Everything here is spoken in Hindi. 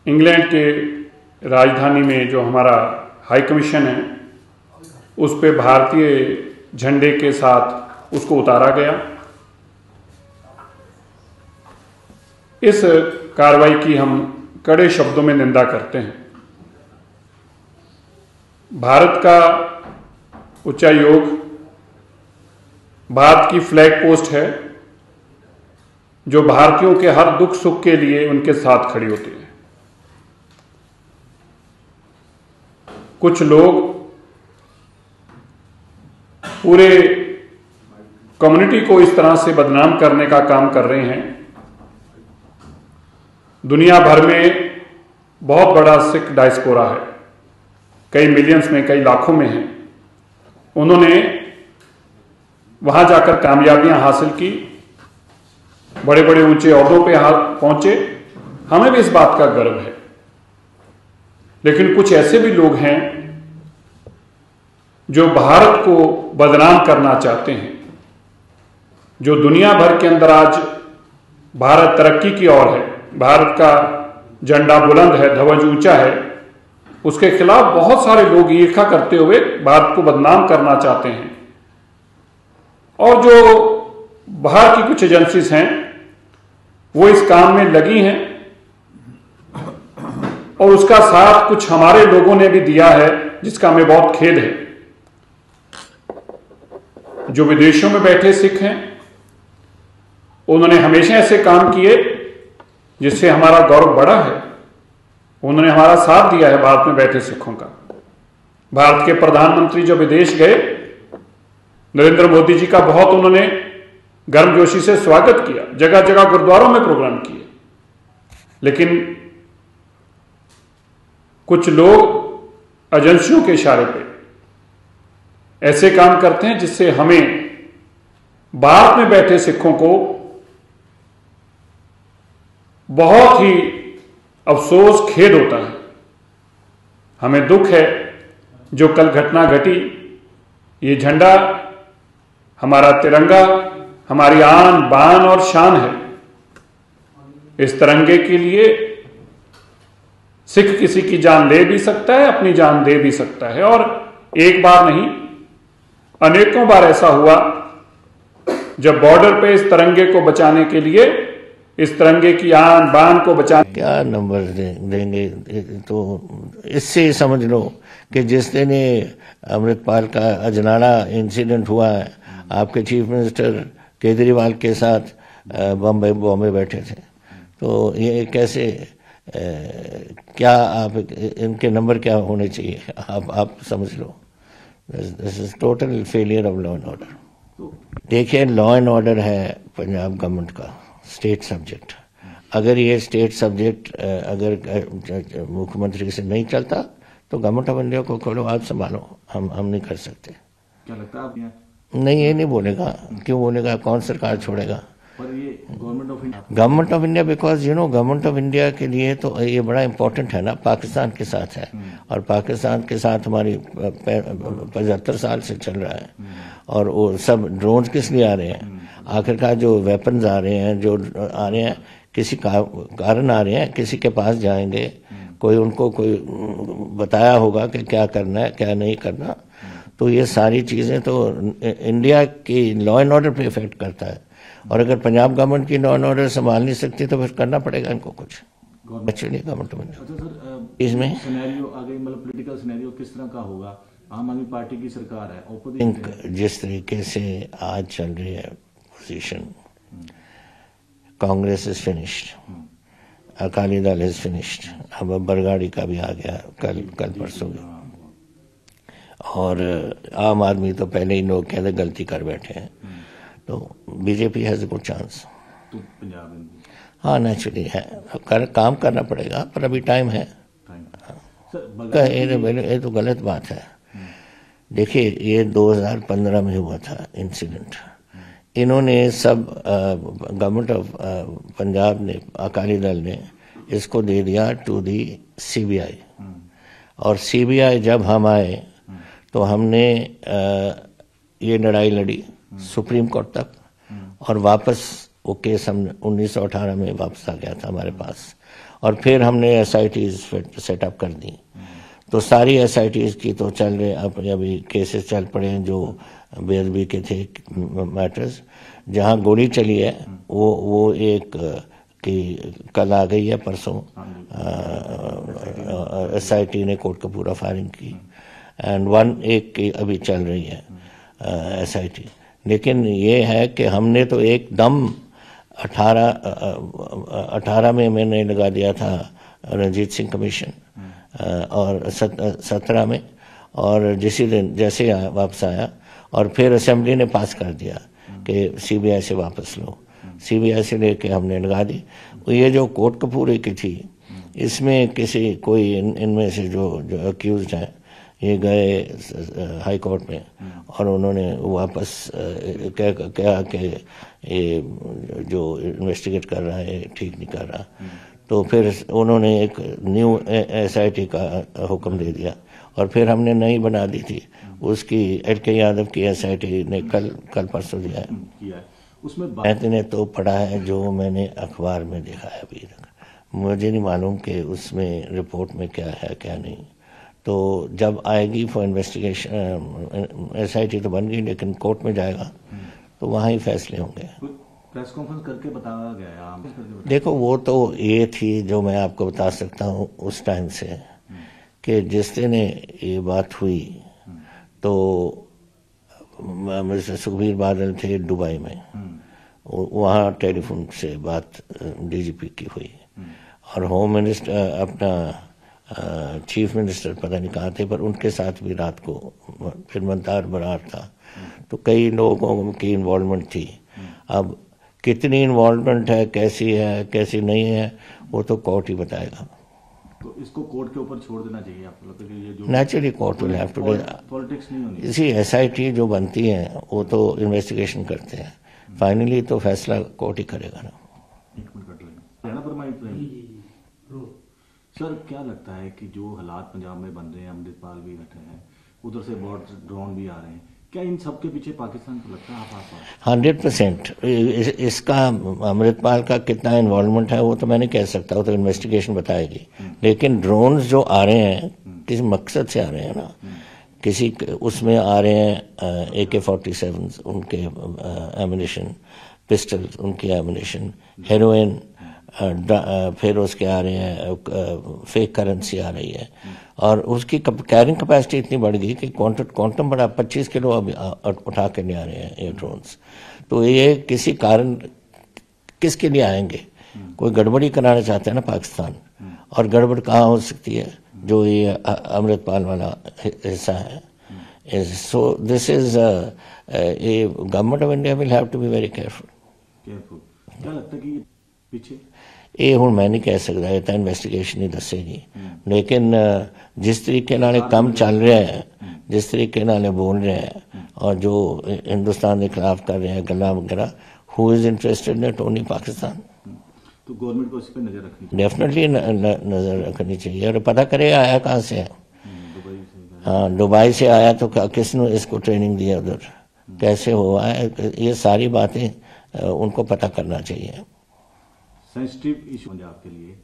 इंग्लैंड के राजधानी में जो हमारा हाई कमीशन है उस पे भारतीय झंडे के साथ उसको उतारा गया। इस कार्रवाई की हम कड़े शब्दों में निंदा करते हैं। भारत का उच्चायोग भारत की फ्लैग पोस्ट है जो भारतीयों के हर दुख सुख के लिए उनके साथ खड़ी होती है। कुछ लोग पूरे कम्युनिटी को इस तरह से बदनाम करने का काम कर रहे हैं। दुनिया भर में बहुत बड़ा सिख डायस्पोरा है, कई मिलियंस में, कई लाखों में है। उन्होंने वहां जाकर कामयाबियां हासिल की, बड़े बड़े ऊंचे ओहदों पे पहुंचे। हमें भी इस बात का गर्व है। लेकिन कुछ ऐसे भी लोग हैं जो भारत को बदनाम करना चाहते हैं। जो दुनिया भर के अंदर आज भारत तरक्की की ओर है, भारत का झंडा बुलंद है, ध्वज ऊंचा है, उसके खिलाफ बहुत सारे लोग ईर्ष्या करते हुए भारत को बदनाम करना चाहते हैं। और जो बाहर की कुछ एजेंसीज हैं वो इस काम में लगी हैं और उसका साथ कुछ हमारे लोगों ने भी दिया है, जिसका हमें बहुत खेद है। जो विदेशों में बैठे सिख हैं उन्होंने हमेशा ऐसे काम किए जिससे हमारा गौरव बढ़ा है। उन्होंने हमारा साथ दिया है भारत में बैठे सिखों का। भारत के प्रधानमंत्री जो विदेश गए, नरेंद्र मोदी जी का बहुत उन्होंने गर्मजोशी से स्वागत किया, जगह जगह गुरुद्वारों में प्रोग्राम किए। लेकिन कुछ लोग एजेंसियों के इशारे पे ऐसे काम करते हैं जिससे हमें भारत में बैठे सिखों को बहुत ही अफसोस, खेद होता है। हमें दुख है जो कल घटना घटी। ये झंडा, हमारा तिरंगा, हमारी आन बान और शान है। इस तिरंगे के लिए सिख किसी की जान ले भी सकता है, अपनी जान दे भी सकता है। और एक बार नहीं, अनेकों बार ऐसा हुआ जब बॉर्डर पे इस तिरंगे को बचाने के लिए, इस तिरंगे की आन बान को बचाने। क्या नंबर देंगे? तो इससे समझ लो कि जिस दिन अमृतपाल का अजनाड़ा इंसिडेंट हुआ है, आपके चीफ मिनिस्टर केजरीवाल के साथ बॉम्बे बैठे थे। तो ये कैसे, क्या आप इनके नंबर क्या होने चाहिए? आप समझ लो। This is total failure of law and order. देखिए, लॉ एंड ऑर्डर है पंजाब गवर्नमेंट का स्टेट सब्जेक्ट। अगर ये स्टेट सब्जेक्ट अगर मुख्यमंत्री से नहीं चलता तो गवर्नमेंट ऑफ इंडिया को खोलो, आप संभालो। हम नहीं कर सकते। क्या लगता है आप? नहीं, ये नहीं बोलेगा। क्यों बोलेगा? कौन सरकार छोड़ेगा? पर ये government of India, because government of India के लिए तो ये बड़ा इंपॉर्टेंट है ना, पाकिस्तान के साथ है। और पाकिस्तान के साथ हमारी 75 साल से चल रहा है। और वो सब ड्रोन किस लिए आ रहे हैं? आखिरकार जो वेपन्स आ रहे हैं, जो आ रहे हैं, किसी कारण आ रहे हैं, किसी के पास जाएंगे, कोई उनको कोई बताया होगा कि क्या करना है, क्या नहीं करना। तो ये सारी चीज़ें तो इंडिया की लॉ एंड ऑर्डर पे इफेक्ट करता है। और अगर पंजाब गवर्नमेंट की लॉ एंड ऑर्डर संभाल नहीं सकती तो फिर करना पड़ेगा इनको कुछ। एक्चुअली गवर्नमेंट इसमें सिनेरियो आगे, मतलब पॉलिटिकल सिनेरियो किस तरह का होगा? आम आदमी पार्टी की सरकार है, ऑपोजिशन जिस तरीके से आज चल रही है position, Congress is finished, Akali Dal is finished, अब बरगाड़ी का भी आ गया कल परसों में। और आम आदमी तो पहले ही लोग कहते गलती कर बैठे हैं। तो BJP has a good chance. तो पंजाब, हाँ, नेचुरली है। काम करना पड़ेगा, पर अभी टाइम है। ये तो गलत बात है। देखिए, ये 2015 में हुआ था इंसिडेंट। इन्होंने सब गवर्नमेंट ऑफ पंजाब ने, अकाली दल ने इसको दे दिया टू दी सीबीआई। और सीबीआई जब हम आए तो हमने ये लड़ाई लड़ी सुप्रीम कोर्ट तक, और वापस वो केस हम 1918 में वापस आ गया था हमारे पास। और फिर हमने SITs सेटअप कर दी। तो सारी SITs की तो चल रहे, अभी केसेस चल पड़े हैं जो बेदबी के थे मैटर्स। जहाँ गोली चली है वो एक कि कल आ गई है, परसों SIT ने कोटकपूरा फायरिंग की, एंड एक की अभी चल रही है SIT। लेकिन ये है कि हमने तो एकदम 18 में मैंने लगा दिया था रणजीत सिंह कमीशन, और 17 में, और जिसी दिन जैसे वापस आया और फिर असेंबली ने पास कर दिया कि CBI से वापस लो। CBI से लेके हमने लगा दी। ये जो कोटकपूरे की थी, इसमें कोई इनमें से जो अक्यूज्ड हैं, ये गए हाई कोर्ट में और उन्होंने वापस कहा कि ये जो इन्वेस्टिगेट कर रहा है ठीक नहीं कर रहा। तो फिर उन्होंने एक न्यू SIT का हुक्म दे दिया और फिर हमने नई बना दी थी। उसकी LK यादव की SIT ने कल परसों दिया है। उसमें मैंने तो पढ़ा है जो मैंने अखबार में देखा है, अभी तक मुझे नहीं मालूम कि उसमें रिपोर्ट में क्या है क्या नहीं। तो जब आएगी फॉर इन्वेस्टिगेशन, SIT तो बन गई लेकिन कोर्ट में जाएगा तो वहाँ ही फैसले होंगे। प्रेस कॉन्फ्रेंस करके बताया गया है? देखो वो तो ये थी जो मैं आपको बता सकता हूँ उस टाइम से, कि जिस दिन ये बात हुई तो मिस्टर सुखबीर बादल थे दुबई में, वहाँ टेलीफोन से बात DGP की हुई, और होम मिनिस्टर अपना चीफ मिनिस्टर पता नहीं कहाँ थे, पर उनके साथ भी रात को फिर मंतार बरार था। तो कई लोगों की इन्वॉल्वमेंट थी। अब कितनी इन्वॉल्वमेंट है, कैसी नहीं है, वो तो कोर्ट ही बताएगा। तो इसको कोर्ट के ऊपर छोड़ देना चाहिए आपको लगता है कि ये जो naturally court will have to do, politics नहीं होनी। इसी SIT जो बनती है वो तो इन्वेस्टिगेशन करते हैं, फाइनली तो फैसला कोर्ट ही करेगा ना। एक मिनट कट लेंगे सर, क्या लगता है कि जो हालात पंजाब में बन रहे हैं, अमृतपाल भी बैठे हैं, उधर से बहुत ड्रोन भी आ रहे हैं, क्या इन सब के पीछे पाकिस्तान को लगता है? आप 100% इसका अमृतपाल का कितना इन्वॉल्वमेंट है वो तो मैं नहीं कह सकता, वो तो इन्वेस्टिगेशन बताएगी। लेकिन ड्रोन्स जो आ रहे हैं किसी मकसद से आ रहे हैं ना, किसी उसमें आ रहे हैं AK-47 उनके एमिनेशन, पिस्टल्स उनकी एमिनेशन, हेरोइन, फिर उसके आ रहे हैं फेक करेंसी आ रही है, और उसकी कैरिंग कैपेसिटी इतनी बढ़ गई कि क्वांटम बड़ा 25 किलो अभी उठा के नहीं आ रहे हैं ये ड्रोन्स। तो ये किसी कारण किसके लिए आएंगे? कोई गड़बड़ी कराना चाहते हैं ना पाकिस्तान, और गड़बड़ कहाँ हो सकती है? जो ये अमृतपाल वाला हिस्सा है। So this is government of India will have to be very careful. क्या लगता है कि पीछे ये हूँ मैं नहीं कह सकता, ये तो इन्वेस्टिगेशन ही दसेगी। लेकिन जिस तरीके नाले काम चल रहे हैं, जिस तरीके नाले बोल रहे हैं, और जो हिंदुस्तान के खिलाफ कर रहे हैं गला वगैरह, who is interested in it? Only Pakistan. तो गवर्नमेंट को इस पर नजर रखनी चाहिए, डेफिनेटली नजर रखनी चाहिए, और पता करेगा आया कहाँ से है। हाँ, दुबई से आया तो किसने इसको ट्रेनिंग दिया, उधर कैसे हुआ है, ये सारी बातें उनको पता करना चाहिए। सेंसिटिव इशू पंजाब के लिए